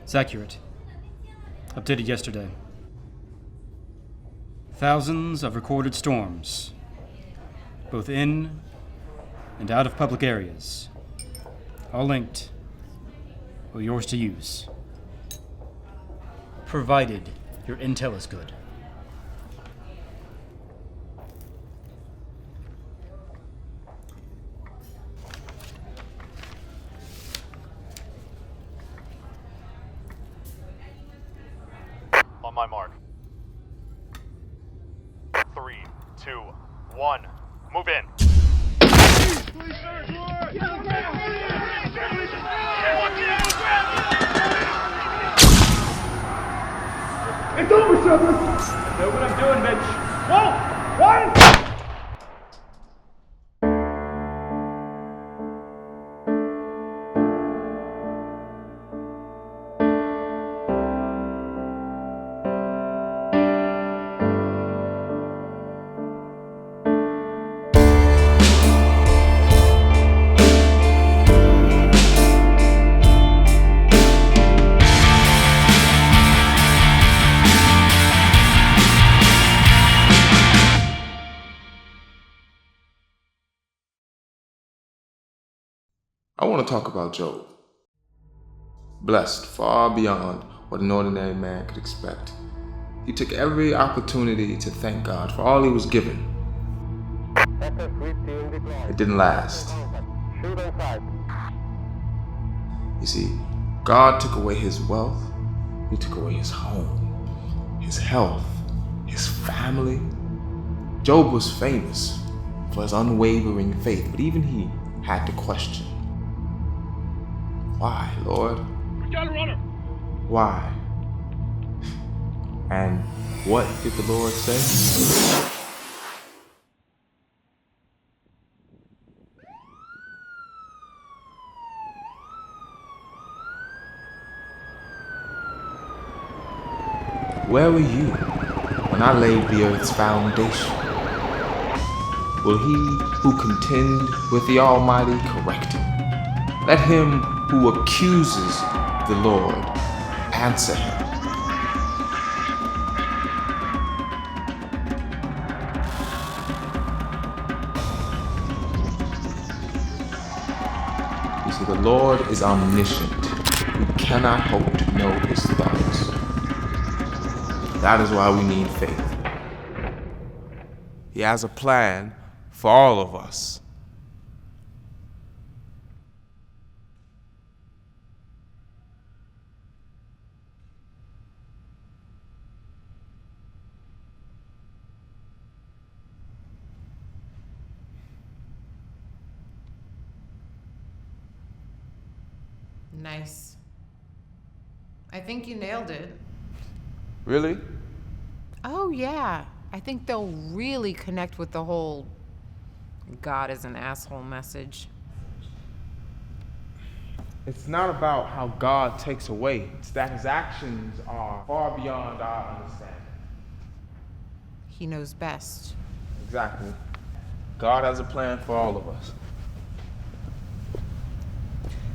It's accurate. Updated yesterday. Thousands of recorded storms, both in and out of public areas. All linked, or yours to use. Provided your intel is good. On my mark. 3, 2, 1. Move in. It's over, Shepard! I know what I'm doing, Mitch. Whoa! Ryan! I want to talk about Job. Blessed far beyond what an ordinary man could expect. He took every opportunity to thank God for all he was given. It didn't last. You see, God took away his wealth, he took away his home, his health, his family. Job was famous for his unwavering faith, but even he had to question. Why, Lord? We got a runner! Why? And what did the Lord say? Where were you when I laid the earth's foundation? Will he who contend with the Almighty correct him? Let him who accuses the Lord answer him. You see, the Lord is omniscient. We cannot hope to know his thoughts. That is why we need faith. He has a plan for all of us. Nice. I think you nailed it. Really? Oh, yeah. I think they'll really connect with the whole God is an asshole message. It's not about how God takes away. It's that his actions are far beyond our understanding. He knows best. Exactly. God has a plan for all of us.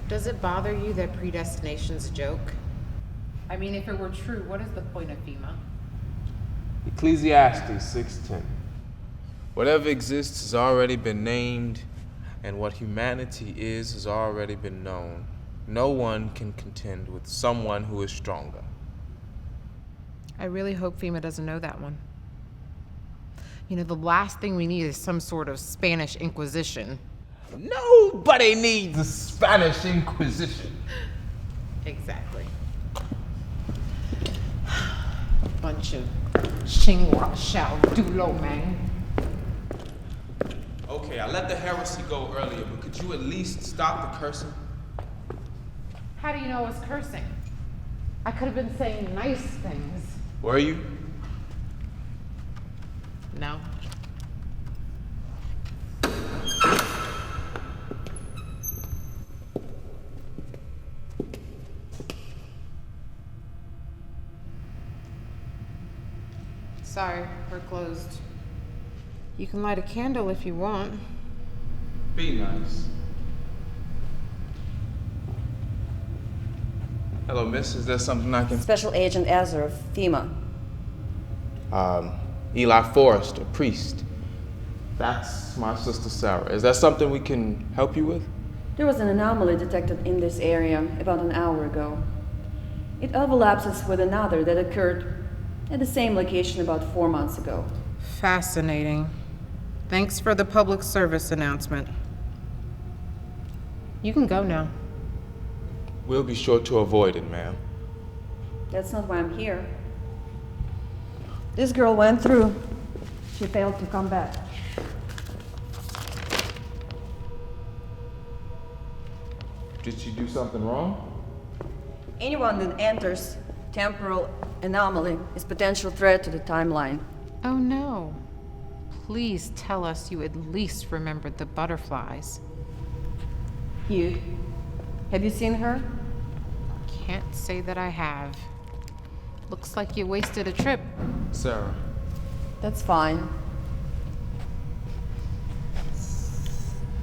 Does it bother you that predestination's a joke? I mean, if it were true, what is the point of FEMA? Ecclesiastes 6:10. Whatever exists has already been named, and what humanity is has already been known. No one can contend with someone who is stronger. I really hope FEMA doesn't know that one. You know, the last thing we need is some sort of Spanish Inquisition. Nobody needs a Spanish Inquisition. Exactly. Bunch of Xinhua Shao Dulo, man. Okay, I let the heresy go earlier, but could you at least stop the cursing? How do you know I was cursing? I could have been saying nice things. Were you? No. Sorry, we're closed. You can light a candle if you want. Be nice. Hello, miss. Is there something I can... Special Agent Azar of FEMA. Eli Forrest, a priest. That's my sister Sarah. Is that something we can help you with? There was an anomaly detected in this area about an hour ago. It overlaps with another that occurred at the same location about 4 months ago. Fascinating. Thanks for the public service announcement. You can go now. We'll be sure to avoid it, ma'am. That's not why I'm here. This girl went through. She failed to come back. Did she do something wrong? Anyone that enters temporal anomaly is potential threat to the timeline. Oh no. Please tell us you at least remembered the butterflies. Have you seen her? Can't say that I have. Looks like you wasted a trip. Sarah. That's fine.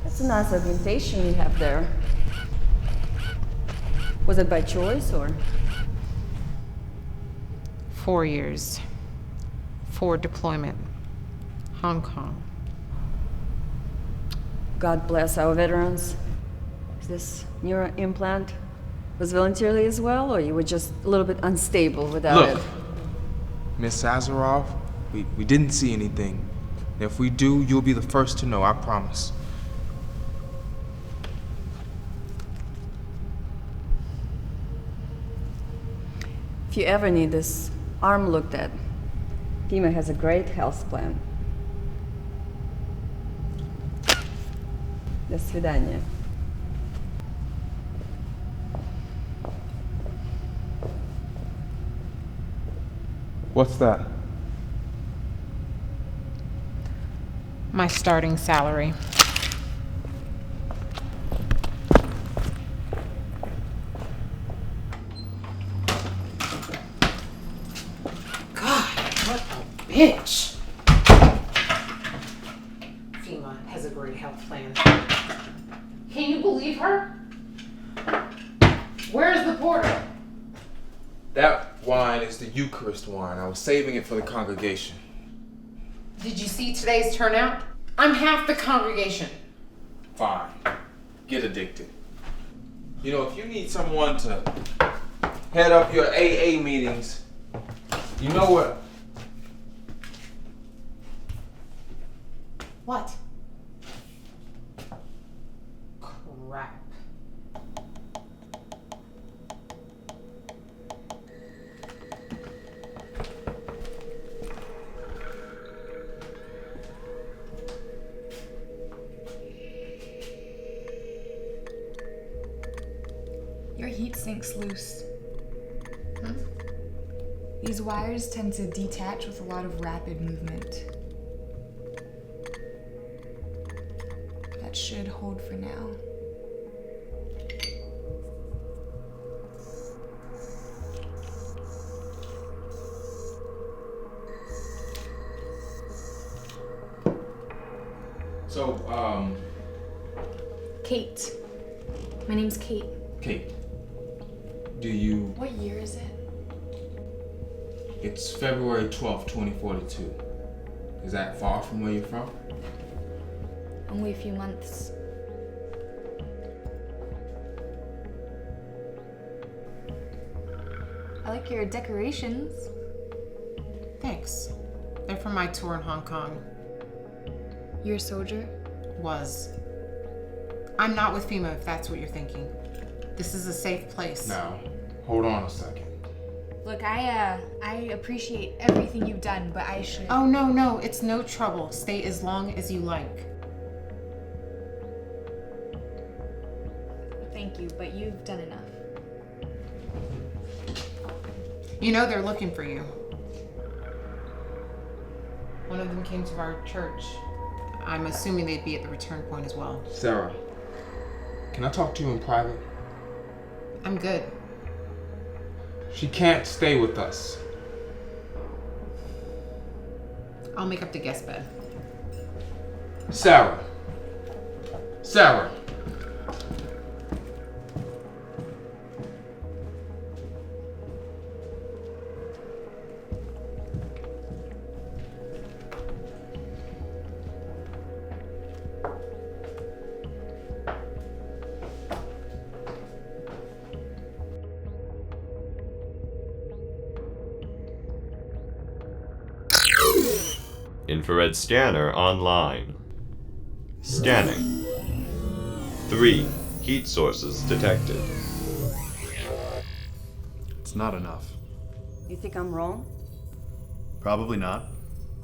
That's a nice orientation you have there. Was it by choice or? 4 years. For deployment. Hong Kong. God bless our veterans. Is this neural implant was voluntarily as well, or you were just a little bit unstable without it? Look, Miss Azarov, we didn't see anything. If we do, you'll be the first to know, I promise. If you ever need this arm looked at, FEMA has a great health plan. До свидания. What's that? My starting salary. God, what a bitch. FEMA has a great health plan. Can you believe her? Where's the porter? That wine is the Eucharist wine. I was saving it for the congregation. Did you see today's turnout? I'm half the congregation. Fine. Get addicted. You know, if you need someone to head up your AA meetings, you know what? What? Crap. Your heat sink's loose. These wires tend to detach with a lot of rapid movement. That should hold for now. So, Kate. My name's Kate. Kate, do you... What year is it? It's February 12th, 2042. Is that far from where you're from? Only a few months. I like your decorations. Thanks. They're from my tour in Hong Kong. You're a soldier? Was. I'm not with FEMA, if that's what you're thinking. This is a safe place. Now, hold on a second. Look, I appreciate everything you've done, but I should... Oh, no, it's no trouble. Stay as long as you like. Thank you, but you've done enough. You know they're looking for you. One of them came to our church. I'm assuming they'd be at the return point as well. Sarah, can I talk to you in private? I'm good. She can't stay with us. I'll make up the guest bed. Sarah. infrared scanner online. Scanning. 3 heat sources detected. It's not enough. You think I'm wrong? Probably not,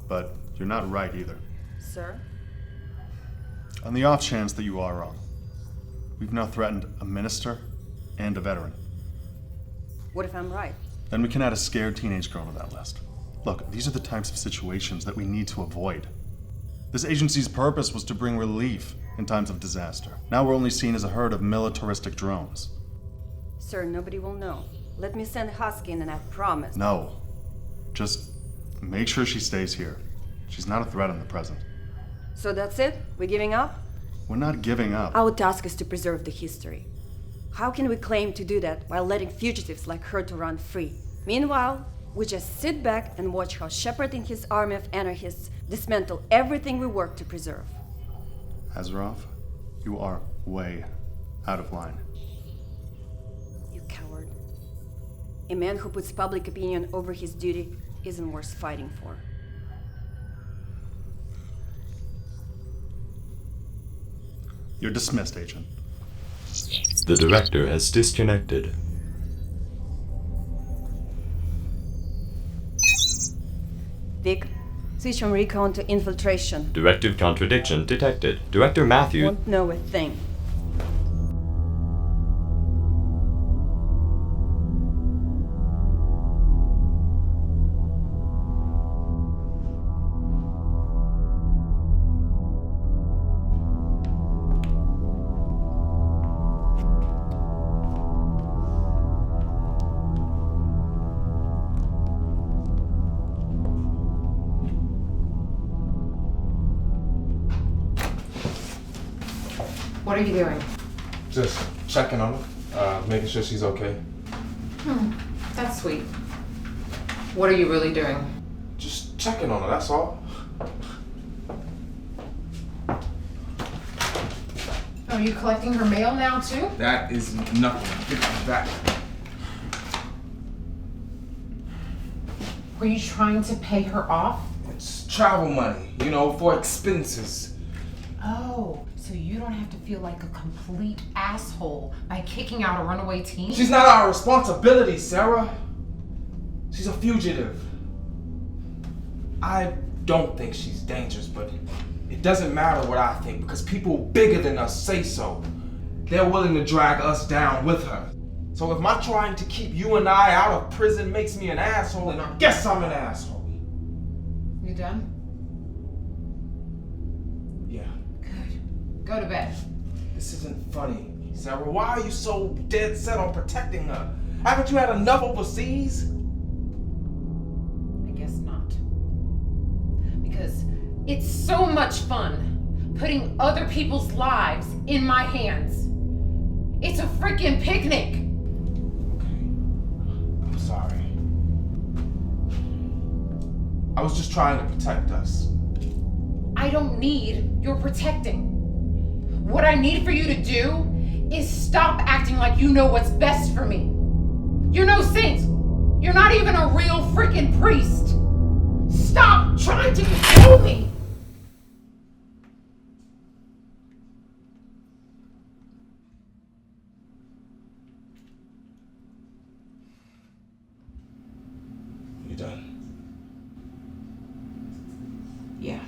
but you're not right either. Sir? On the off chance that you are wrong, we've now threatened a minister and a veteran. What if I'm right? Then we can add a scared teenage girl to that list. Look, these are the types of situations that we need to avoid. This agency's purpose was to bring relief in times of disaster. Now we're only seen as a herd of militaristic drones. Sir, nobody will know. Let me send Husky in and I promise. No. Just make sure she stays here. She's not a threat in the present. So that's it? We're giving up? We're not giving up. Our task is to preserve the history. How can we claim to do that while letting fugitives like her to run free? Meanwhile, we just sit back and watch how Shepard and his army of anarchists dismantle everything we work to preserve. Azeroth, you are way out of line. You coward. A man who puts public opinion over his duty isn't worth fighting for. You're dismissed, Agent. The director has disconnected. Vic, switch from recon to infiltration. Directive contradiction detected. Director Matthew... Won't know a thing. What are you doing? Just checking on her, making sure she's okay. That's sweet. What are you really doing? Just checking on her, that's all. Are you collecting her mail now, too? That is nothing. Get back. Were you trying to pay her off? It's travel money, for expenses. Oh, so you don't have to feel like a complete asshole by kicking out a runaway teen? She's not our responsibility, Sarah. She's a fugitive. I don't think she's dangerous, but it doesn't matter what I think because people bigger than us say so. They're willing to drag us down with her. So if my trying to keep you and I out of prison makes me an asshole, and I guess I'm an asshole. You done? Yeah. Good. Go to bed. This isn't funny, Sarah. Why are you so dead set on protecting her? Haven't you had enough overseas? I guess not. Because it's so much fun putting other people's lives in my hands. It's a freaking picnic. Okay. I'm sorry. I was just trying to protect us. I don't need your protecting. What I need for you to do is stop acting like you know what's best for me. You're no saint. You're not even a real freaking priest. Stop trying to control me. You done? Yeah.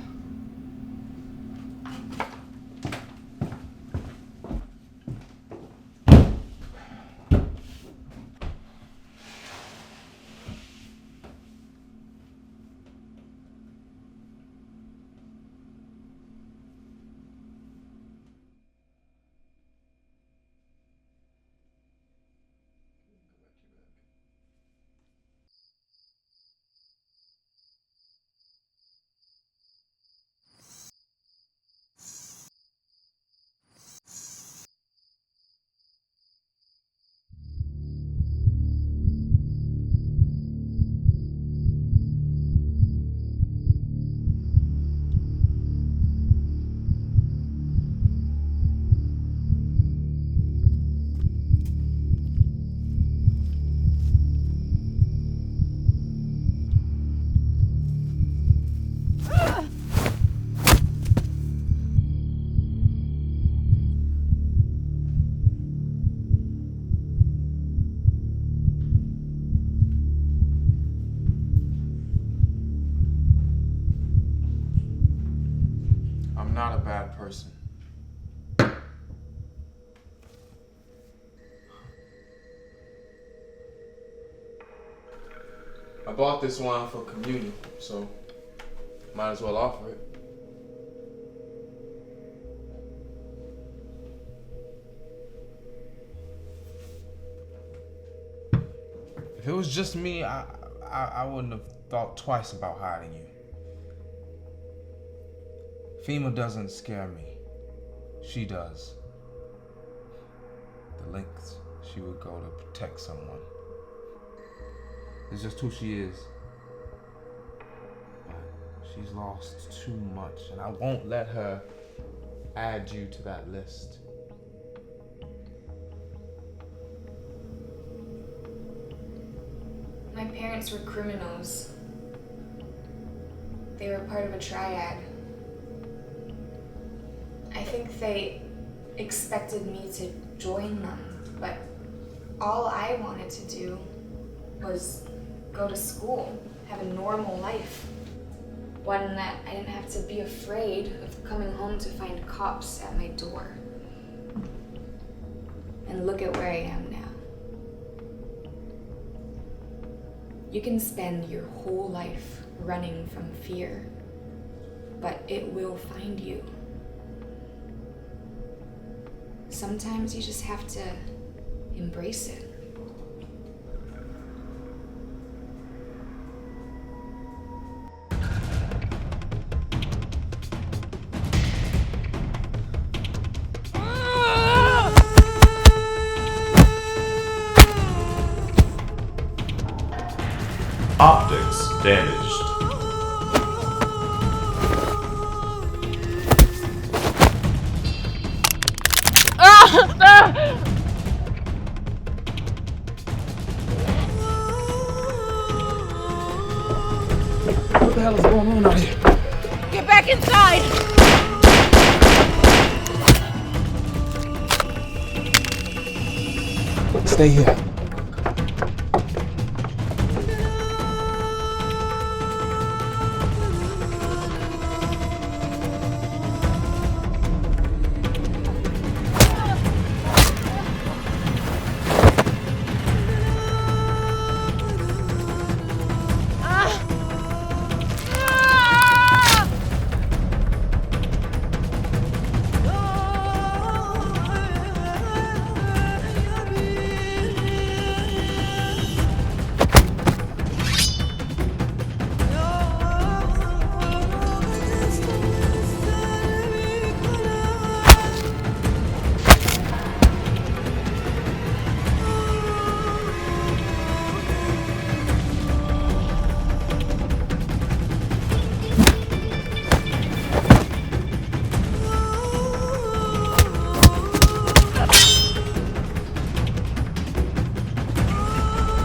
person. I bought this wine for communion, so might as well offer it. If it was just me, I wouldn't have thought twice about hiding you. FEMA doesn't scare me. She does. The lengths she would go to protect someone. It's just who she is. But she's lost too much, and I won't let her add you to that list. My parents were criminals. They were part of a triad. I think they expected me to join them, but all I wanted to do was go to school, have a normal life. One that I didn't have to be afraid of coming home to find cops at my door. And look at where I am now. You can spend your whole life running from fear, but it will find you. Sometimes you just have to embrace it. Optics damaged. What the hell is going on out here? Get back inside! Stay here.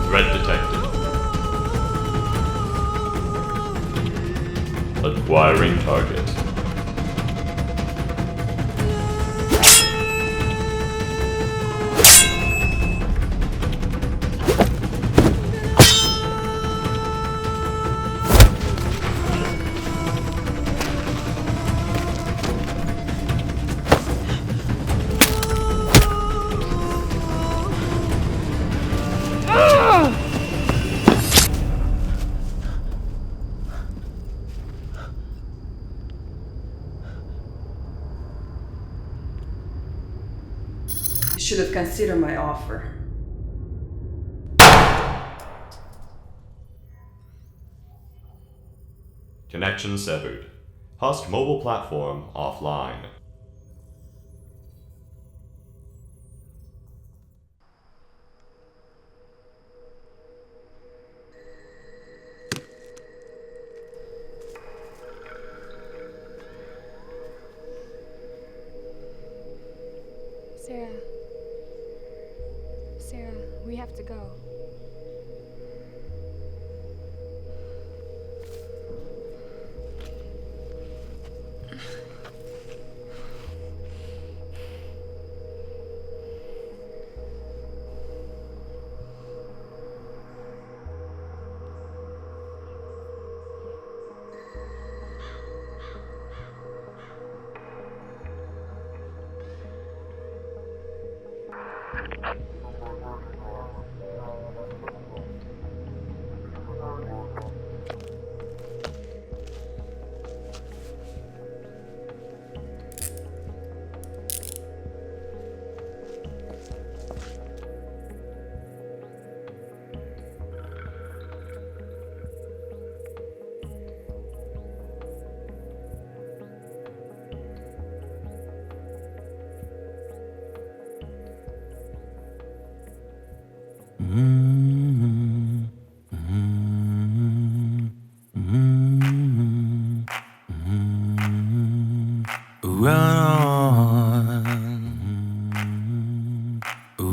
Threat detected. Acquiring target. You should have considered my offer. Connection severed. Husk mobile platform offline. Sarah, we have to go.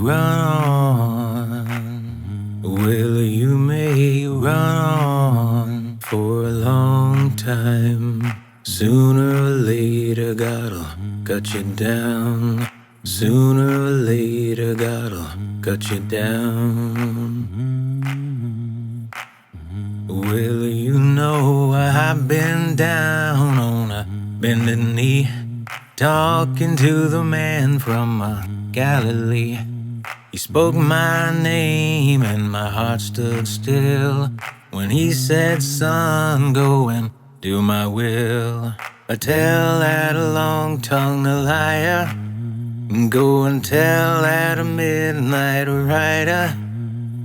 Run on. Well, you may run on for a long time. Sooner or later, God'll cut you down. Sooner or later, God'll cut you down. Well, you know I've been down on a bended knee, talking to the man from Galilee. He spoke my name and my heart stood still when he said, son, go and do my will. I tell that long-tongued liar, go and tell that midnight rider.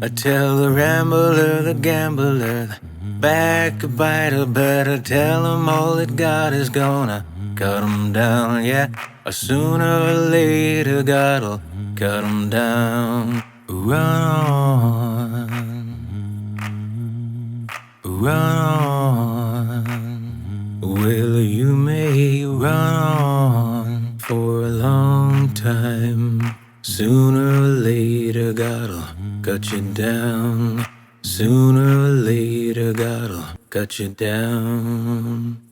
I tell the rambler, the gambler, the backbiter, better tell him all that God is gonna cut him down, yeah. Sooner or later, God'll cut him down. Run on. Well, you may run on for a long time. Sooner or later, God'll cut you down. Sooner or later, God'll cut you down.